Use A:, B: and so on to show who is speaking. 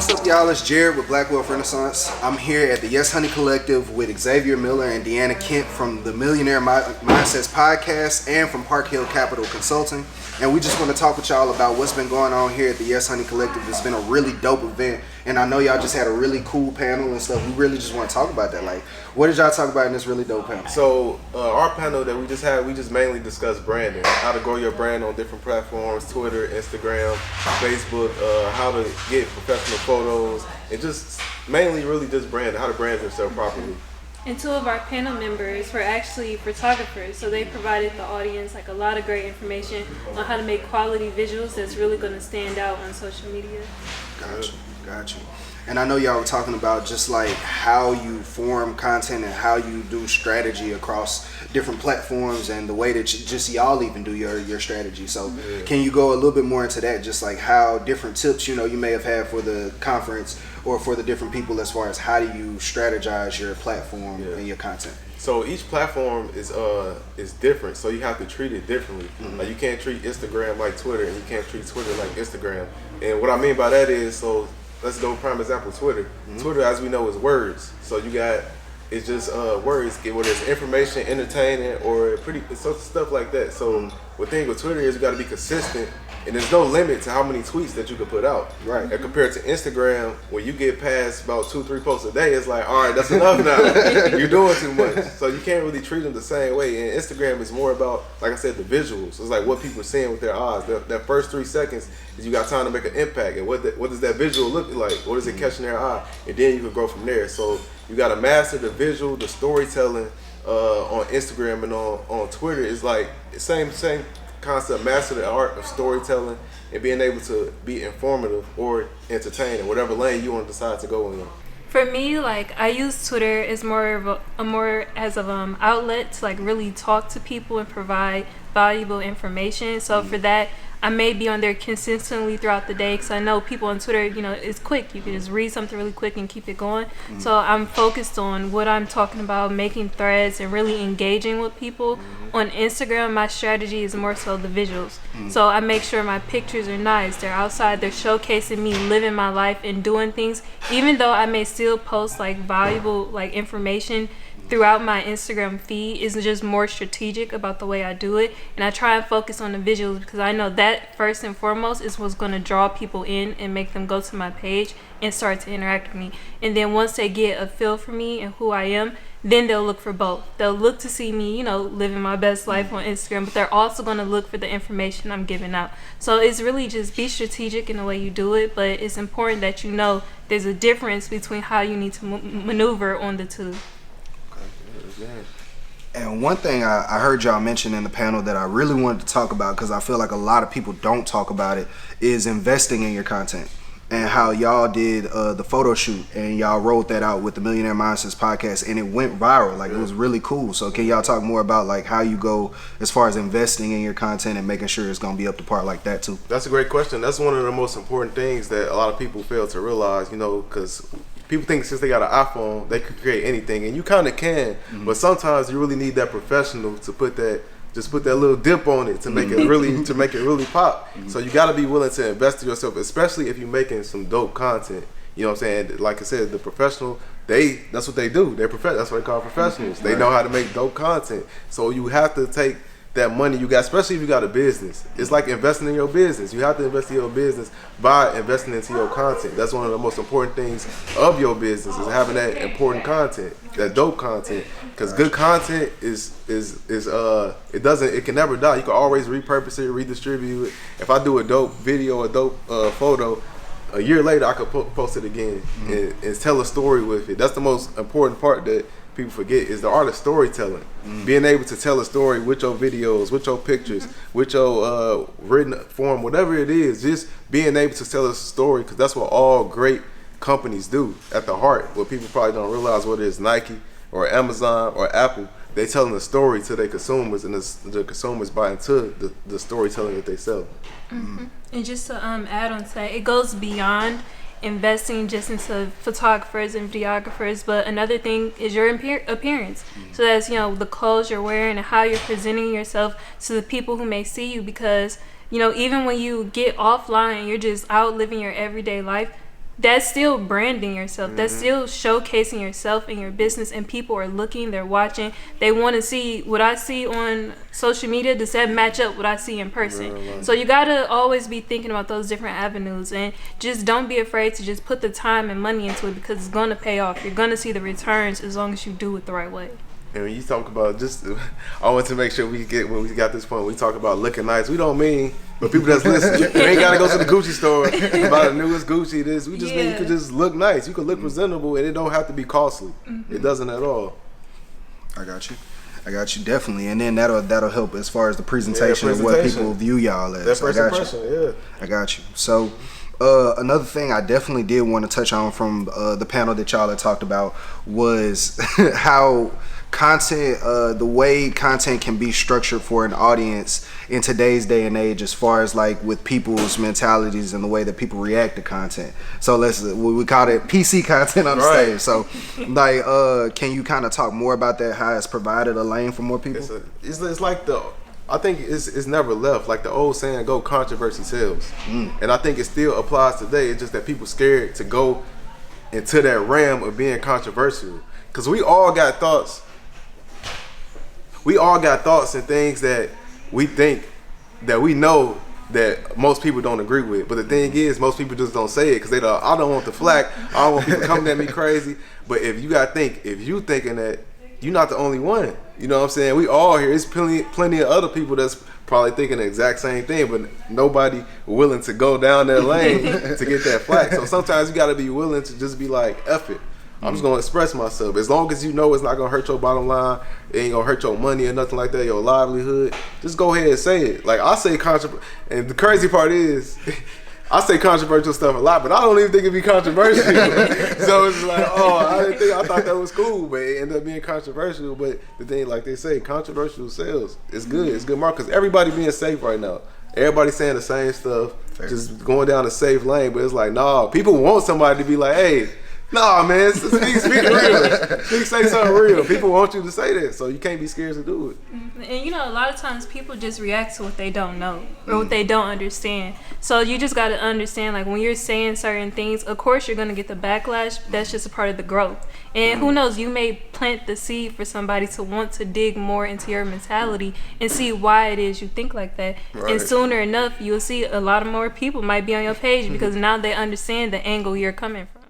A: what's up, y'all? It's Jared with Black Wealth Renaissance. I'm here at the Yes Honey Collective with Xavier Miller and Deanna Kent from the Millionaire Mindsets podcast and from Park Hill Capital Consulting. And we just want to talk with y'all about what's been going on here at the Yes Honey Collective. It's been a really dope event, and I know y'all just had a really cool panel and stuff. We really just want to talk about that. Like, what did y'all talk about in this really dope panel?
B: So our panel that we just had, we just mainly discussed branding, how to grow your brand on different platforms, Twitter, Instagram, Facebook, how to get professional photos, and just mainly really just branding, how to brand yourself properly.
C: And two of our panel members were actually photographers, so they provided the audience like a lot of great information on how to make quality visuals that's really going to stand out on social media.
A: Gotcha. And I know y'all were talking about just like how you form content and how you do strategy across different platforms and the way that just y'all even do your strategy. So can you go a little bit more into that, just like how different tips, you may have had for the conference or for the different people as far as how do you strategize your platform and your content?
B: So each platform is different, so you have to treat it differently. Like you can't treat Instagram like Twitter, and you can't treat Twitter like Instagram. And what I mean by that is, so let's go prime example, Twitter. Twitter, as we know, is words. So you got, it's just words, whether it's information, entertaining, or stuff like that. So the thing with Twitter is you got to be consistent, and there's no limit to how many tweets that you can put out.
A: Right.
B: And compared to Instagram, when you get past about 2-3 posts a day, it's like, all right, that's enough now. You're doing too much. So you can't really treat them the same way. And Instagram is more about, like I said, the visuals. It's like what people are seeing with their eyes. That first 3 seconds is you got time to make an impact. And what does that visual look like? What is it catching their eye? And then you can go from there. So you got to master the visual, the storytelling on Instagram and on Twitter. Is like the same concept. Master the art of storytelling and being able to be informative or entertaining, whatever lane you want to decide to go in.
C: For me, like I use Twitter as more as an outlet to like really talk to people and provide valuable information. So for that, I may be on there consistently throughout the day because I know people on Twitter, it's quick. You can just read something really quick and keep it going. So I'm focused on what I'm talking about, making threads and really engaging with people. On Instagram, my strategy is more so the visuals. So I make sure my pictures are nice. They're outside. They're showcasing me living my life and doing things. Even though I may still post like valuable like information throughout my Instagram feed, is just more strategic about the way I do it, and I try and focus on the visuals because I know that first and foremost is what's going to draw people in and make them go to my page and start to interact with me. And then once they get a feel for me and who I am, then they'll look for both. They'll look to see me, living my best life on Instagram, but they're also going to look for the information I'm giving out. So it's really just be strategic in the way you do it, but it's important that there's a difference between how you need to maneuver on the two.
A: And one thing I heard y'all mention in the panel that I really wanted to talk about, because I feel like a lot of people don't talk about it, is investing in your content. And how y'all did the photo shoot and y'all rolled that out with the Millionaire Mindsets podcast, and it went viral. Like, it was really cool. So can y'all talk more about like how you go as far as investing in your content and making sure it's going to be up to par like that too?
B: That's a great question. That's one of the most important things that a lot of people fail to realize, because people think since they got an iPhone, they can create anything, and you kind of can, but sometimes you really need that professional to put that little dip on it to make it really pop. So you got to be willing to invest in yourself, especially if you're making some dope content. You know what I'm saying? Like I said, the professional, that's what they do. That's what they call professionals. They know how to make dope content. So you have to take that money you got, especially if you got a business. It's like investing in your business. You have to invest in your business by investing into your content. That's one of the most important things of your business, is having that important content, that dope content. Because good content it can never die. You can always repurpose it, redistribute it. If I do a dope video, a dope photo, a year later I could post it again and tell a story with it. That's the most important part that people forget, is the art of storytelling. Being able to tell a story with your videos, with your pictures, with your written form, whatever it is, just being able to tell a story, because that's what all great companies do at the heart. What people probably don't realize, whether it's Nike or Amazon or Apple, they telling a story to their consumers, and the consumers buy into the storytelling that they sell.
C: And just to add on to that, it goes beyond investing just into photographers and videographers, but another thing is your appearance. So that's the clothes you're wearing and how you're presenting yourself to the people who may see you, because even when you get offline, you're just out living your everyday life, that's still branding yourself. That's still showcasing yourself in your business, and people are looking, they're watching, they want to see what I see on social media. Does that match up what I see in person? So you gotta always be thinking about those different avenues, and just don't be afraid to just put the time and money into it, because it's gonna pay off. You're gonna see the returns as long as you do it the right way.
B: And when you talk about I want to make sure when we got this point, we talk about looking nice. We don't mean, but people that's listening, you ain't gotta go to the Gucci store and buy the newest Gucci. We just mean you could just look nice. You could look presentable, and it don't have to be costly. It doesn't at all.
A: I got you definitely, and then that'll help as far as the presentation of what people view y'all as.
B: That first impression,
A: I got you. So another thing I definitely did want to touch on from the panel that y'all had talked about was how content, the way content can be structured for an audience in today's day and age, as far as like with people's mentalities and the way that people react to content. So we call it PC content on the stage. So like, can you kind of talk more about that, how it's provided a lane for more people?
B: It's like I think it's never left. Like the old saying, go controversy sells. And I think it still applies today. It's just that people scared to go into that realm of being controversial. Because we all got thoughts and things that we think that we know that most people don't agree with. But the thing is, most people just don't say it because I don't want the flack. I don't want people coming at me crazy. But if you thinking that, you're not the only one. You know what I'm saying? We all here. There's plenty of other people that's probably thinking the exact same thing, but nobody willing to go down that lane to get that flack. So sometimes you got to be willing to just be like, F it. I'm just going to express myself. As long as you know it's not going to hurt your bottom line, it ain't going to hurt your money or nothing like that, your livelihood, just go ahead and say it. Like, I say and the crazy part is, I say controversial stuff a lot, but I don't even think it'd be controversial. So it's like, I thought that was cool, but it ended up being controversial. But the thing, like they say, controversial sells. It's good. It's good market, because everybody being safe right now. Everybody saying the same stuff, just going down a safe lane. But it's like, nah, people want somebody to be like, hey, nah, man, speak real. Say something real. People want you to say that, so you can't be scared to do it.
C: And a lot of times people just react to what they don't know or what they don't understand. So you just got to understand, like, when you're saying certain things, of course you're going to get the backlash. That's just a part of the growth. And who knows, you may plant the seed for somebody to want to dig more into your mentality and see why it is you think like that. Right. And sooner enough, you'll see a lot of more people might be on your page because now they understand the angle you're coming from.